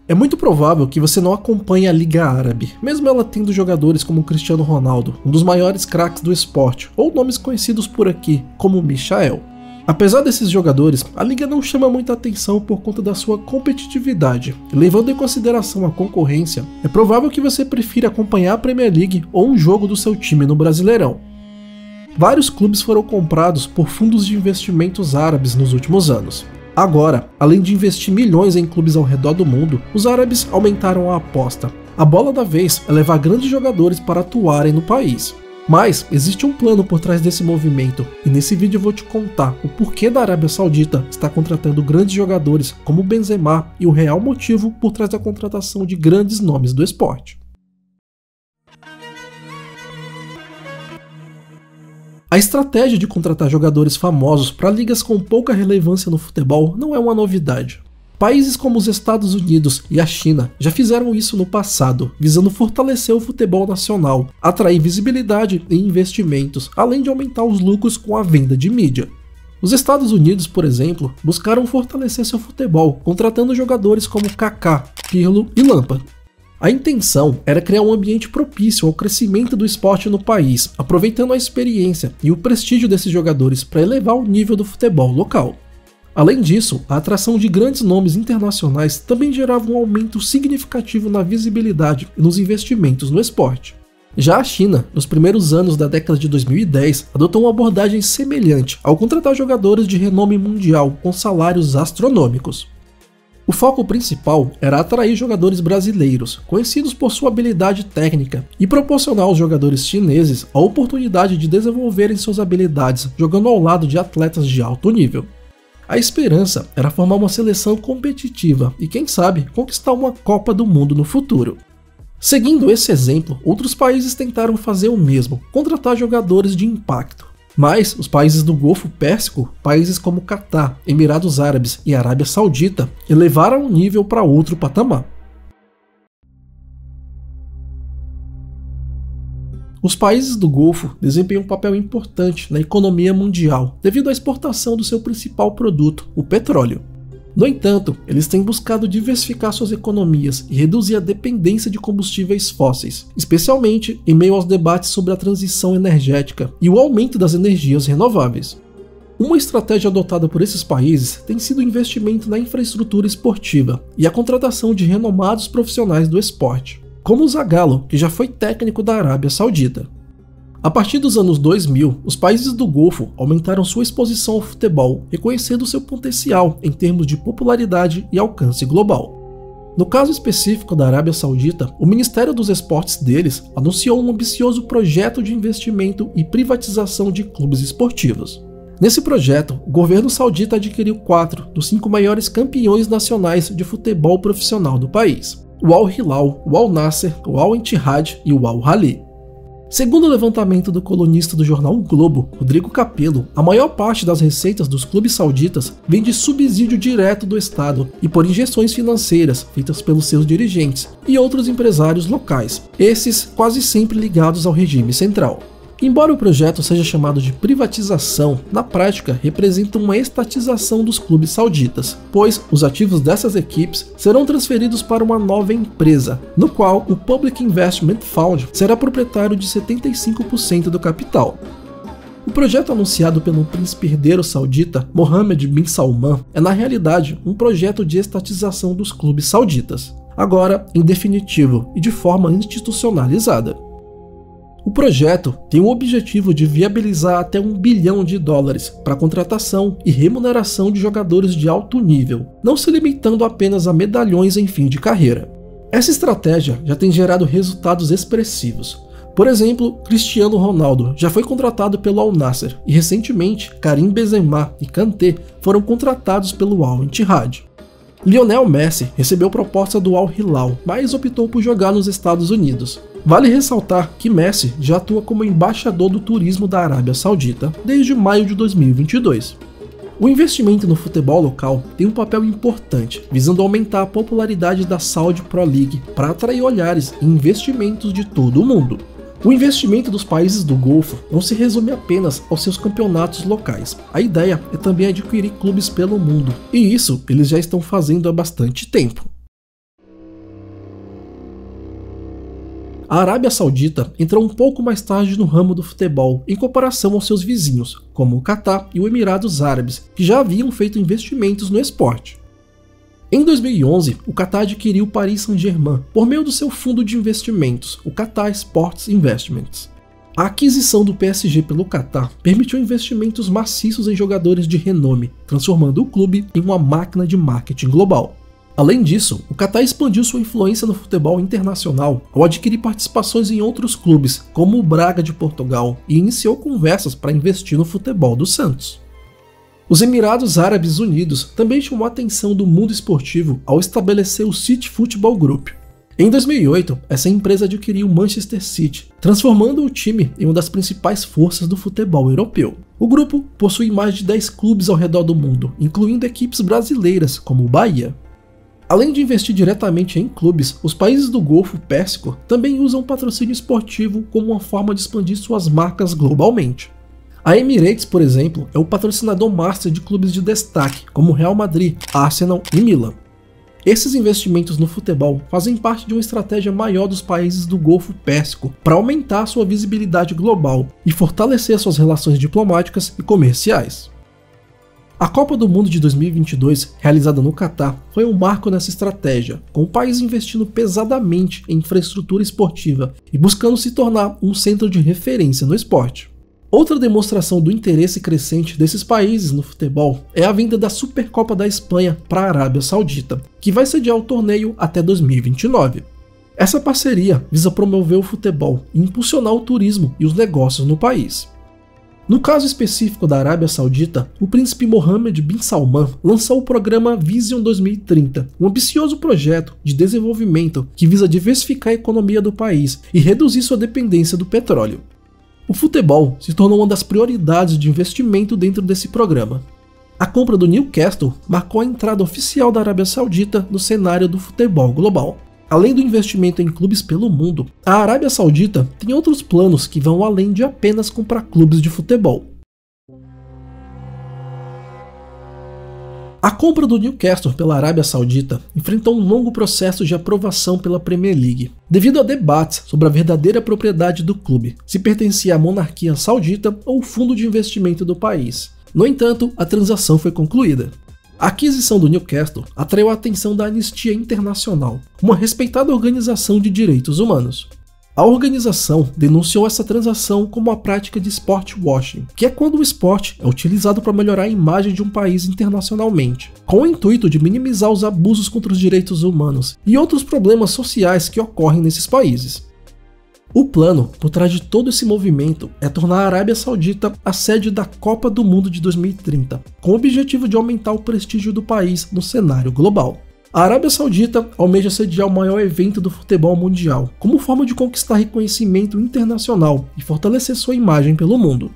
É muito provável que você não acompanhe a Liga Árabe, mesmo ela tendo jogadores como Cristiano Ronaldo, um dos maiores craques do esporte, ou nomes conhecidos por aqui, como Michael. Apesar desses jogadores, a liga não chama muita atenção por conta da sua competitividade. Levando em consideração a concorrência, é provável que você prefira acompanhar a Premier League ou um jogo do seu time no Brasileirão. Vários clubes foram comprados por fundos de investimentos árabes nos últimos anos. Agora, além de investir milhões em clubes ao redor do mundo, os árabes aumentaram a aposta. A bola da vez é levar grandes jogadores para atuarem no país. Mas existe um plano por trás desse movimento, e nesse vídeo eu vou te contar o porquê da Arábia Saudita está contratando grandes jogadores como Benzema e o real motivo por trás da contratação de grandes nomes do esporte. A estratégia de contratar jogadores famosos para ligas com pouca relevância no futebol não é uma novidade. Países como os Estados Unidos e a China já fizeram isso no passado, visando fortalecer o futebol nacional, atrair visibilidade e investimentos, além de aumentar os lucros com a venda de mídia. Os Estados Unidos, por exemplo, buscaram fortalecer seu futebol, contratando jogadores como Kaká, Pirlo e Lampard. A intenção era criar um ambiente propício ao crescimento do esporte no país, aproveitando a experiência e o prestígio desses jogadores para elevar o nível do futebol local. Além disso, a atração de grandes nomes internacionais também gerava um aumento significativo na visibilidade e nos investimentos no esporte. Já a China, nos primeiros anos da década de 2010, adotou uma abordagem semelhante ao contratar jogadores de renome mundial com salários astronômicos. O foco principal era atrair jogadores brasileiros, conhecidos por sua habilidade técnica, e proporcionar aos jogadores chineses a oportunidade de desenvolverem suas habilidades jogando ao lado de atletas de alto nível. A esperança era formar uma seleção competitiva e, quem sabe, conquistar uma Copa do Mundo no futuro. Seguindo esse exemplo, outros países tentaram fazer o mesmo, contratar jogadores de impacto. Mas os países do Golfo Pérsico, países como Catar, Emirados Árabes e Arábia Saudita, elevaram o nível para outro patamar. Os países do Golfo desempenham um papel importante na economia mundial devido à exportação do seu principal produto, o petróleo. No entanto, eles têm buscado diversificar suas economias e reduzir a dependência de combustíveis fósseis, especialmente em meio aos debates sobre a transição energética e o aumento das energias renováveis. Uma estratégia adotada por esses países tem sido o investimento na infraestrutura esportiva e a contratação de renomados profissionais do esporte, como o Zagallo, que já foi técnico da Arábia Saudita. A partir dos anos 2000, os países do Golfo aumentaram sua exposição ao futebol, reconhecendo seu potencial em termos de popularidade e alcance global. No caso específico da Arábia Saudita, o Ministério dos Esportes deles anunciou um ambicioso projeto de investimento e privatização de clubes esportivos. Nesse projeto, o governo saudita adquiriu 4 dos 5 maiores campeões nacionais de futebol profissional do país: o Al Hilal, o Al Nassr, o Al Ittihad e o Al Ahly. Segundo o levantamento do colunista do jornal O Globo, Rodrigo Capello, a maior parte das receitas dos clubes sauditas vem de subsídio direto do Estado e por injeções financeiras feitas pelos seus dirigentes e outros empresários locais, esses quase sempre ligados ao regime central. Embora o projeto seja chamado de privatização, na prática representa uma estatização dos clubes sauditas, pois os ativos dessas equipes serão transferidos para uma nova empresa, no qual o Public Investment Fund será proprietário de 75% do capital. O projeto anunciado pelo príncipe herdeiro saudita Mohammed bin Salman é na realidade um projeto de estatização dos clubes sauditas, agora em definitivo e de forma institucionalizada. O projeto tem o objetivo de viabilizar até $1 bilhão para a contratação e remuneração de jogadores de alto nível, não se limitando apenas a medalhões em fim de carreira. Essa estratégia já tem gerado resultados expressivos. Por exemplo, Cristiano Ronaldo já foi contratado pelo Al Nassr e recentemente Karim Benzema e Kanté foram contratados pelo Al Ittihad. Lionel Messi recebeu proposta do Al Hilal, mas optou por jogar nos Estados Unidos. Vale ressaltar que Messi já atua como embaixador do turismo da Arábia Saudita desde maio de 2022. O investimento no futebol local tem um papel importante, visando aumentar a popularidade da Saudi Pro League para atrair olhares e investimentos de todo o mundo. O investimento dos países do Golfo não se resume apenas aos seus campeonatos locais. A ideia é também adquirir clubes pelo mundo, e isso eles já estão fazendo há bastante tempo. A Arábia Saudita entrou um pouco mais tarde no ramo do futebol em comparação aos seus vizinhos, como o Catar e os Emirados Árabes, que já haviam feito investimentos no esporte. Em 2011, o Catar adquiriu o Paris Saint-Germain por meio do seu fundo de investimentos, o Qatar Sports Investments. A aquisição do PSG pelo Catar permitiu investimentos maciços em jogadores de renome, transformando o clube em uma máquina de marketing global. Além disso, o Catar expandiu sua influência no futebol internacional ao adquirir participações em outros clubes, como o Braga de Portugal, e iniciou conversas para investir no futebol do Santos. Os Emirados Árabes Unidos também chamou a atenção do mundo esportivo ao estabelecer o City Football Group. Em 2008, essa empresa adquiriu o Manchester City, transformando o time em uma das principais forças do futebol europeu. O grupo possui mais de 10 clubes ao redor do mundo, incluindo equipes brasileiras como o Bahia. Além de investir diretamente em clubes, os países do Golfo Pérsico também usam o patrocínio esportivo como uma forma de expandir suas marcas globalmente. A Emirates, por exemplo, é o patrocinador master de clubes de destaque, como Real Madrid, Arsenal e Milan. Esses investimentos no futebol fazem parte de uma estratégia maior dos países do Golfo Pérsico para aumentar sua visibilidade global e fortalecer suas relações diplomáticas e comerciais. A Copa do Mundo de 2022, realizada no Catar, foi um marco nessa estratégia, com o país investindo pesadamente em infraestrutura esportiva e buscando se tornar um centro de referência no esporte. Outra demonstração do interesse crescente desses países no futebol é a vinda da Supercopa da Espanha para a Arábia Saudita, que vai sediar o torneio até 2029. Essa parceria visa promover o futebol e impulsionar o turismo e os negócios no país. No caso específico da Arábia Saudita, o príncipe Mohammed bin Salman lançou o programa Vision 2030, um ambicioso projeto de desenvolvimento que visa diversificar a economia do país e reduzir sua dependência do petróleo. O futebol se tornou uma das prioridades de investimento dentro desse programa. A compra do Newcastle marcou a entrada oficial da Arábia Saudita no cenário do futebol global. Além do investimento em clubes pelo mundo, a Arábia Saudita tem outros planos que vão além de apenas comprar clubes de futebol. A compra do Newcastle pela Arábia Saudita enfrentou um longo processo de aprovação pela Premier League, devido a debates sobre a verdadeira propriedade do clube, se pertencia à monarquia saudita ou o fundo de investimento do país. No entanto, a transação foi concluída. A aquisição do Newcastle atraiu a atenção da Anistia Internacional, uma respeitada organização de direitos humanos. A organização denunciou essa transação como a prática de sport washing, que é quando o esporte é utilizado para melhorar a imagem de um país internacionalmente, com o intuito de minimizar os abusos contra os direitos humanos e outros problemas sociais que ocorrem nesses países. O plano por trás de todo esse movimento é tornar a Arábia Saudita a sede da Copa do Mundo de 2030, com o objetivo de aumentar o prestígio do país no cenário global. A Arábia Saudita almeja sediar o maior evento do futebol mundial, como forma de conquistar reconhecimento internacional e fortalecer sua imagem pelo mundo.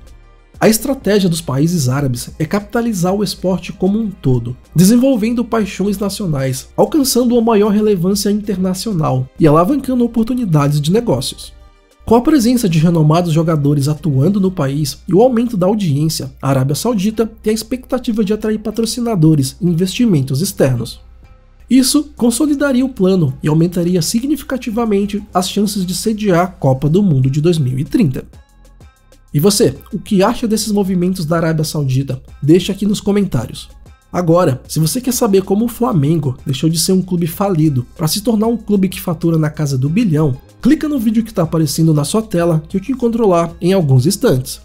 A estratégia dos países árabes é capitalizar o esporte como um todo, desenvolvendo paixões nacionais, alcançando uma maior relevância internacional e alavancando oportunidades de negócios. Com a presença de renomados jogadores atuando no país e o aumento da audiência, a Arábia Saudita tem a expectativa de atrair patrocinadores e investimentos externos. Isso consolidaria o plano e aumentaria significativamente as chances de sediar a Copa do Mundo de 2030. E você, o que acha desses movimentos da Arábia Saudita? Deixa aqui nos comentários. Agora, se você quer saber como o Flamengo deixou de ser um clube falido para se tornar um clube que fatura na casa do bilhão, clica no vídeo que está aparecendo na sua tela que eu te encontro lá em alguns instantes.